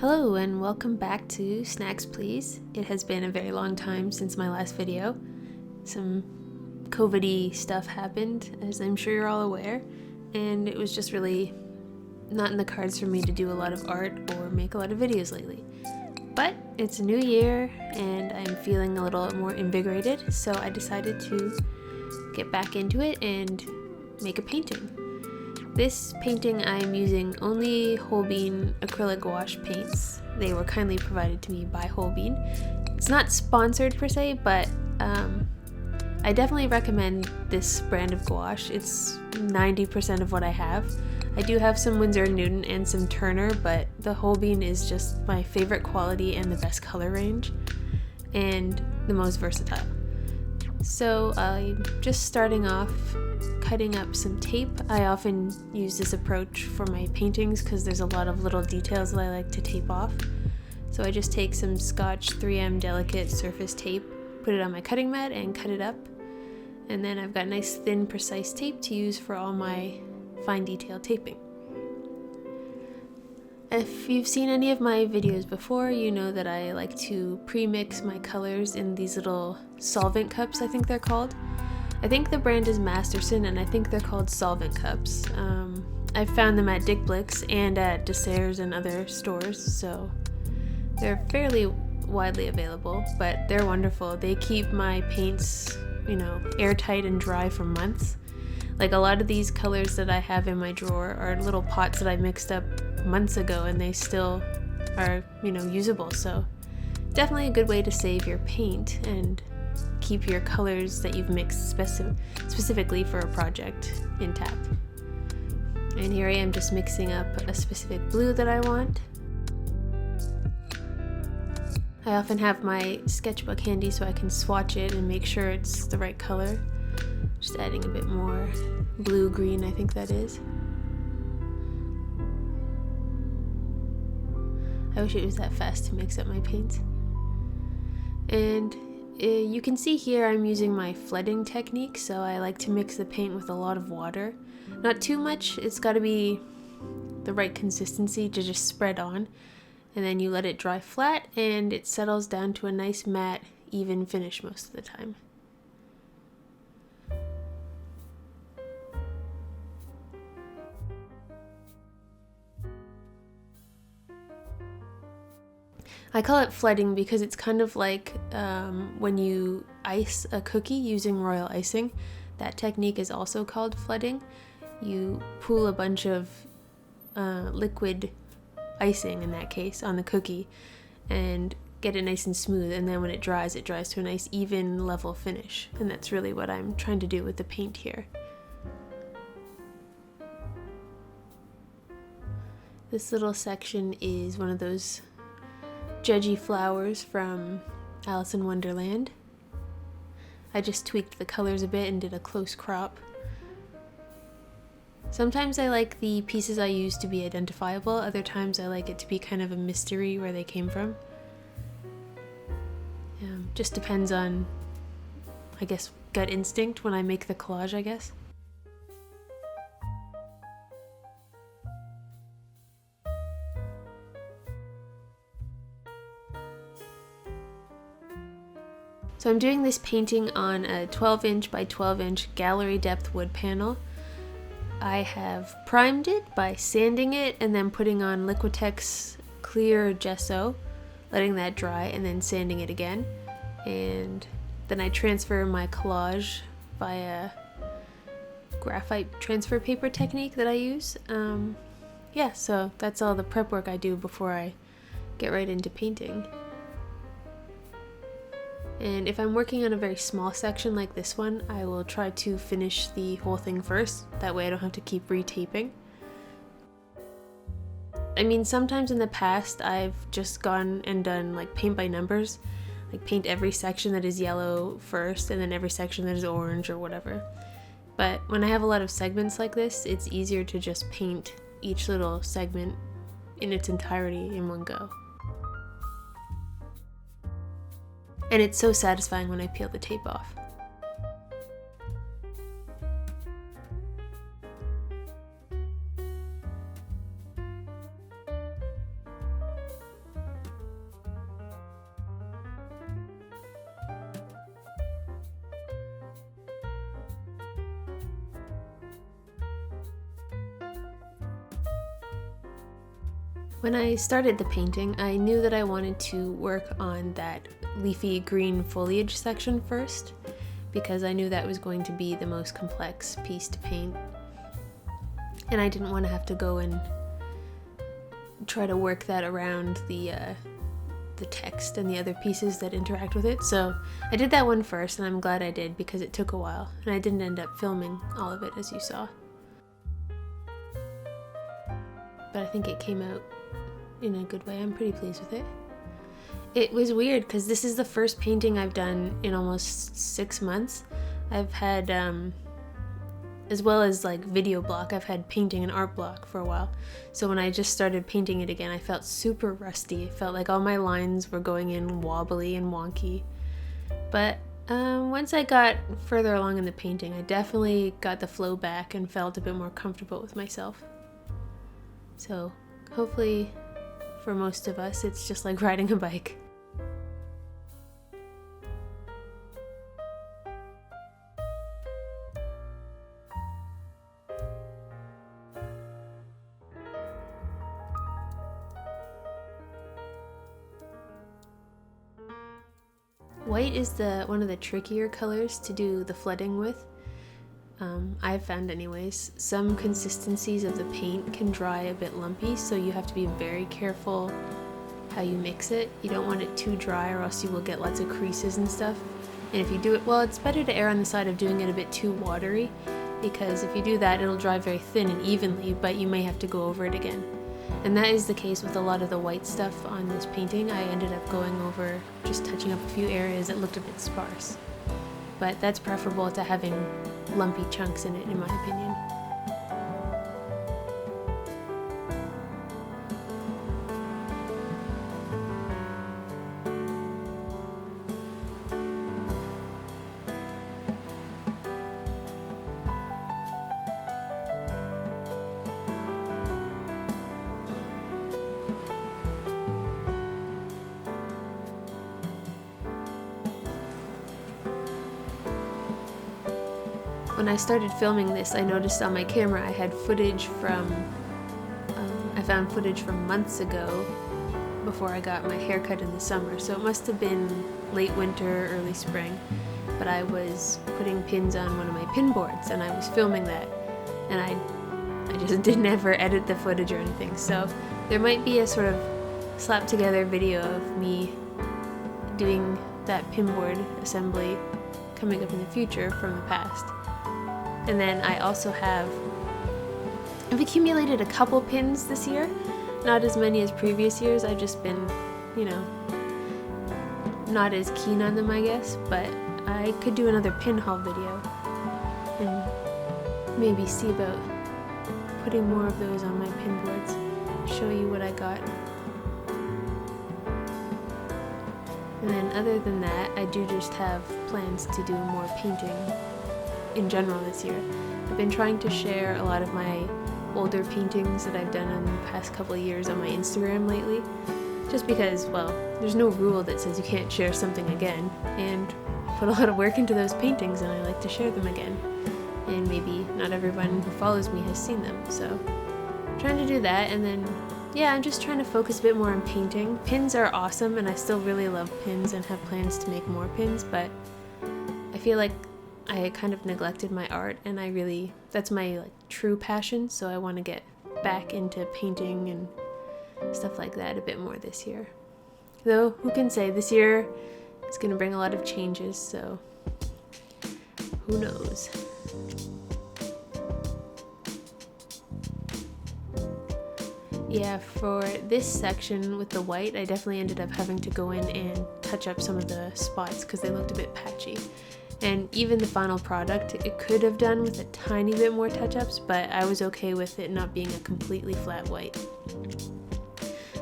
Hello and welcome back to Snacks Please. It has been a very long time since my last video. Some COVID-y stuff happened, as I'm sure you're all aware, and it was just really not in the cards for me to do a lot of art or make a lot of videos lately. But it's a new year and I'm feeling a little more invigorated, so I decided to get back into it and make a painting. This painting I'm using only Holbein Acryla Gouache paints. They were kindly provided to me by Holbein. It's not sponsored per se, but I definitely recommend this brand of gouache. It's 90% of what I have. I do have some Winsor & Newton and some Turner, but the Holbein is just my favorite quality and the best color range, and the most versatile. So I'm just starting off cutting up some tape. I often use this approach for my paintings because there's a lot of little details that I like to tape off. So I just take some Scotch 3M delicate surface tape, put it on my cutting mat and cut it up. And then I've got nice thin precise tape to use for all my fine detail taping. If you've seen any of my videos before, you know that I like to pre-mix my colors in these little solvent cups, I think they're called. I think the brand is Masterson, and I think they're called solvent cups. I found them at Blick's and at Desserts and other stores, so they're fairly widely available, but they're wonderful. They keep my paints, airtight and dry for months. Like a lot of these colors that I have in my drawer are little pots that I mixed up months ago and they still are, usable. So definitely a good way to save your paint and keep your colors that you've mixed specifically for a project intact. And here I am just mixing up a specific blue that I want. I often have my sketchbook handy so I can swatch it and make sure it's the right color. Just adding a bit more blue-green, I think that is. I wish it was that fast to mix up my paints. And you can see here I'm using my flooding technique, so I like to mix the paint with a lot of water. Not too much, it's got to be the right consistency to just spread on. And then you let it dry flat and it settles down to a nice matte, even finish most of the time. I call it flooding because it's kind of like when you ice a cookie using royal icing. That technique is also called flooding. You pool a bunch of liquid icing, in that case, on the cookie and get it nice and smooth, and then when it dries to a nice even level finish. And that's really what I'm trying to do with the paint here. This little section is one of those judgy flowers from Alice in Wonderland. I just tweaked the colors a bit and did a close crop. Sometimes I like the pieces I use to be identifiable, other times I like it to be kind of a mystery where they came from. Just depends on, I guess, gut instinct when I make the collage, I guess. So I'm doing this painting on a 12-inch by 12-inch gallery depth wood panel. I have primed it by sanding it and then putting on Liquitex clear gesso, letting that dry, and then sanding it again. And then I transfer my collage via graphite transfer paper technique that I use. So that's all the prep work I do before I get right into painting. And if I'm working on a very small section like this one, I will try to finish the whole thing first. That way I don't have to keep retaping. I mean, sometimes in the past I've just gone and done like paint by numbers. Like paint every section that is yellow first and then every section that is orange or whatever. But when I have a lot of segments like this, it's easier to just paint each little segment in its entirety in one go. And it's so satisfying when I peel the tape off. When I started the painting, I knew that I wanted to work on that leafy green foliage section first, because I knew that was going to be the most complex piece to paint. And I didn't want to have to go and try to work that around the text and the other pieces that interact with it. So I did that one first, and I'm glad I did because it took a while, and I didn't end up filming all of it as you saw. But I think it came out in a good way. I'm pretty pleased with it. It was weird because this is the first painting I've done in almost 6 months. I've had, as well as like video block, I've had painting and art block for a while. So when I just started painting it again, I felt super rusty. It felt like all my lines were going in wobbly and wonky. But once I got further along in the painting, I definitely got the flow back and felt a bit more comfortable with myself. So hopefully for most of us, it's just like riding a bike. White is one of the trickier colors to do the flooding with. I've found anyways. Some consistencies of the paint can dry a bit lumpy, so you have to be very careful how you mix it. You don't want it too dry or else you will get lots of creases and stuff. And if you do it, well, it's better to err on the side of doing it a bit too watery, because if you do that, it'll dry very thin and evenly, but you may have to go over it again. And that is the case with a lot of the white stuff on this painting. I ended up going over, just touching up a few areas that looked a bit sparse. But that's preferable to having lumpy chunks in it, in my opinion. When I started filming this, I noticed on my camera I had footage from, I found footage from months ago before I got my haircut in the summer, so it must have been late winter, early spring, but I was putting pins on one of my pin boards and I was filming that, and I just didn't ever edit the footage or anything, so there might be a sort of slapped together video of me doing that pinboard assembly coming up in the future from the past. And then I also I've accumulated a couple pins this year, not as many as previous years. I've just been, not as keen on them, I guess, but I could do another pin haul video and maybe see about putting more of those on my pin boards, show you what I got. And then other than that, I do just have plans to do more painting in general this year. I've been trying to share a lot of my older paintings that I've done in the past couple of years on my Instagram lately, just because, well, there's no rule that says you can't share something again, and I put a lot of work into those paintings and I like to share them again, and maybe not everyone who follows me has seen them, so I'm trying to do that. And then yeah, I'm just trying to focus a bit more on painting. Pins are awesome and I still really love pins and have plans to make more pins, but I feel like I kind of neglected my art, and that's my true passion, so I want to get back into painting and stuff like that a bit more this year. Though, who can say, this year is going to bring a lot of changes, so who knows. Yeah, for this section with the white, I definitely ended up having to go in and touch up some of the spots because they looked a bit patchy. And even the final product, it could have done with a tiny bit more touch-ups, but I was okay with it not being a completely flat white.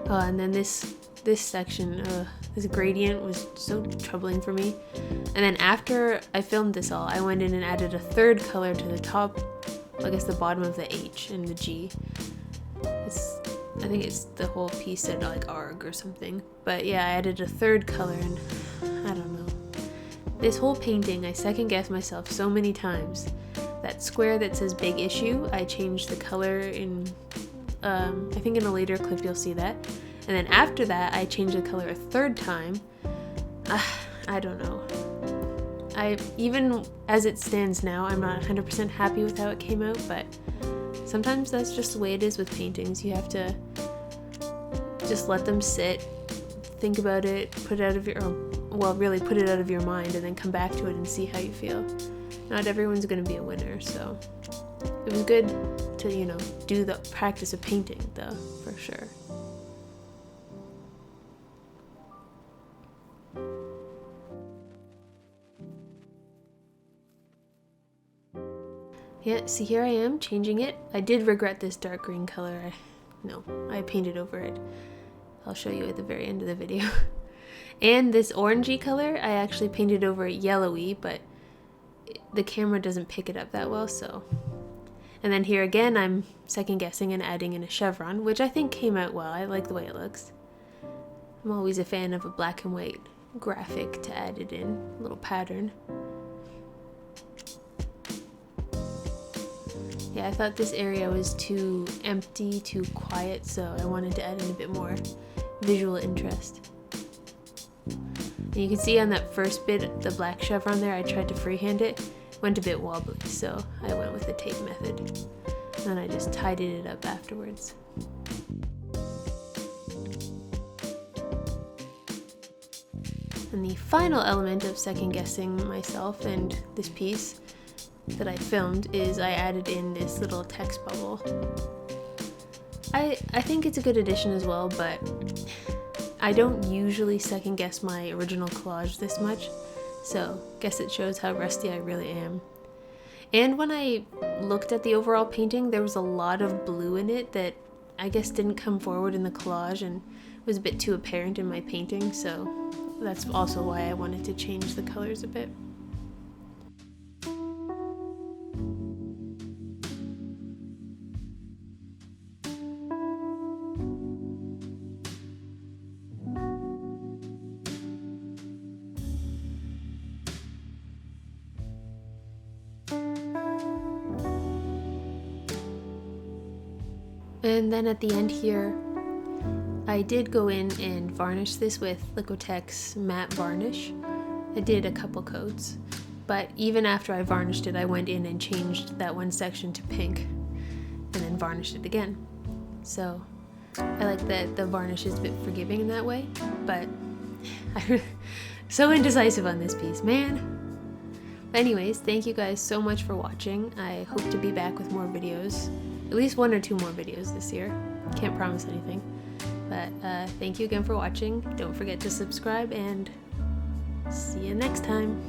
And then this section, this gradient was so troubling for me. And then after I filmed this all, I went in and added a third color to the top, I guess the bottom of the H and the G. I think it's the whole piece said ARG or something. But yeah, I added a third color, and I don't know. This whole painting, I second-guessed myself so many times. That square that says big issue, I changed the color in I think in a later clip you'll see that. And then after that, I changed the color a third time. I don't know. Even as it stands now, I'm not 100% happy with how it came out, but sometimes that's just the way it is with paintings. You have to just let them sit, think about it, put it out of put it out of your mind, and then come back to it and see how you feel. Not everyone's going to be a winner, so it was good to, do the practice of painting, though, for sure. Yeah, see, here I am changing it. I did regret this dark green color. I painted over it. I'll show you at the very end of the video. And this orangey color, I actually painted over it yellowy, but the camera doesn't pick it up that well, so. And then here again, I'm second guessing and adding in a chevron, which I think came out well. I like the way it looks. I'm always a fan of a black and white graphic to add it in, a little pattern. Yeah, I thought this area was too empty, too quiet, so I wanted to add in a bit more visual interest. And you can see on that first bit, the black chevron there, I tried to freehand it, went a bit wobbly, so I went with the tape method. And then I just tidied it up afterwards. And the final element of second guessing myself and this piece that I filmed is I added in this little text bubble. I think it's a good addition as well, but I don't usually second guess my original collage this much, so guess it shows how rusty I really am. And when I looked at the overall painting, there was a lot of blue in it that I guess didn't come forward in the collage and was a bit too apparent in my painting, so that's also why I wanted to change the colors a bit. And then at the end here, I did go in and varnish this with Liquitex matte varnish. I did a couple coats, but even after I varnished it, I went in and changed that one section to pink and then varnished it again. So I like that the varnish is a bit forgiving in that way, but I'm so indecisive on this piece, man. Anyways, thank you guys so much for watching. I hope to be back with more videos. At least 1 or 2 more videos this year. Can't promise anything. But thank you again for watching. Don't forget to subscribe and see you next time.